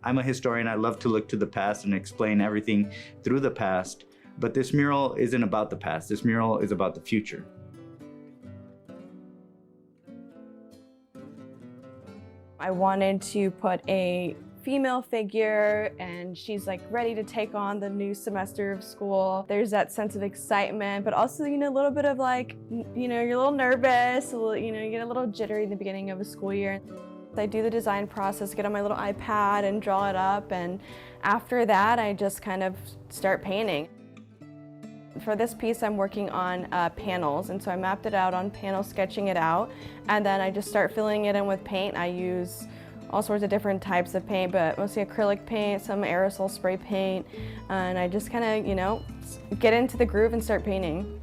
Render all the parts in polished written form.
I'm a historian. I love to look to the past and explain everything through the past. But this mural isn't about the past. This mural is about the future. I wanted to put a female figure, and she's like ready to take on the new semester of school. There's that sense of excitement, but also, a little bit of like, you're a little nervous, you get a little jittery in the beginning of a school year. I do the design process, get on my little iPad and draw it up, and after that, I just kind of start painting. For this piece, I'm working on panels, and so I mapped it out on panels, sketching it out, and then I just start filling it in with paint. I use all sorts of different types of paint, but mostly acrylic paint, some aerosol spray paint, and I just kind of, get into the groove and start painting.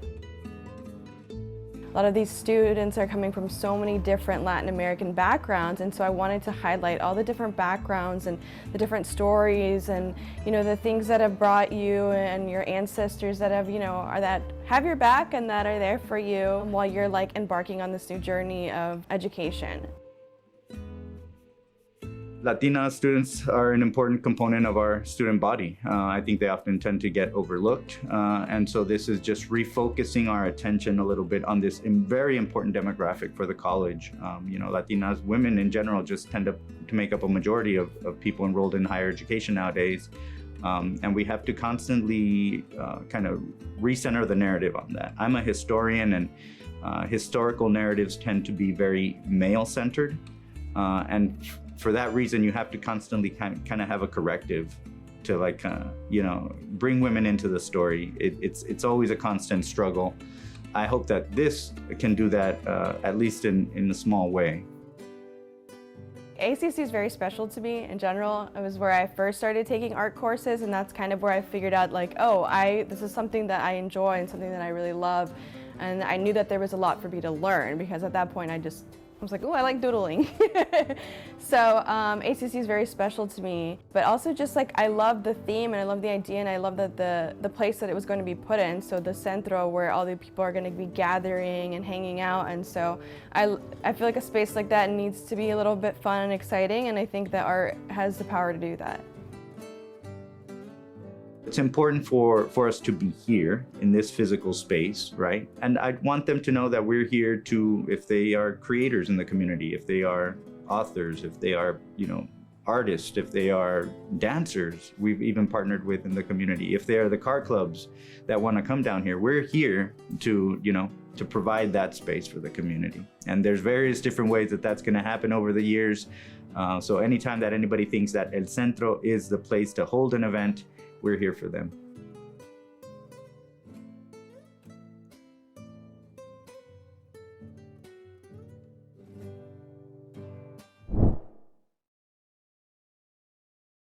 A lot of these students are coming from so many different Latin American backgrounds, and so I wanted to highlight all the different backgrounds and the different stories and, the things that have brought you and your ancestors that have, that have your back and that are there for you while you're like embarking on this new journey of education. Latina students are an important component of our student body. I think they often tend to get overlooked. And so this is just refocusing our attention a little bit on this very important demographic for the college. Latinas, women in general, just tend to make up a majority of people enrolled in higher education nowadays. And we have to constantly kind of recenter the narrative on that. I'm a historian, and historical narratives tend to be very male-centered. And for that reason, you have to constantly kind of have a corrective to bring women into the story. It's always a constant struggle. I hope that this can do that, at least in a small way. ACC is very special to me in general. It was where I first started taking art courses, and that's kind of where I figured out this is something that I enjoy and something that I really love. And I knew that there was a lot for me to learn, because at that point I was like, oh, I like doodling. So ACC is very special to me, but also just like I love the theme and I love the idea, and I love that the place that it was going to be put in, so the centro where all the people are going to be gathering and hanging out. And so I feel like a space like that needs to be a little bit fun and exciting, and I think that art has the power to do that. It's important for us to be here in this physical space, right? And I want them to know that we're here to, if they are creators in the community, if they are authors, if they are, artists, if they are dancers, we've even partnered with in the community, if they are the car clubs that want to come down here, we're here to, to provide that space for the community. And there's various different ways that that's going to happen over the years. So anytime that anybody thinks that El Centro is the place to hold an event, we're here for them.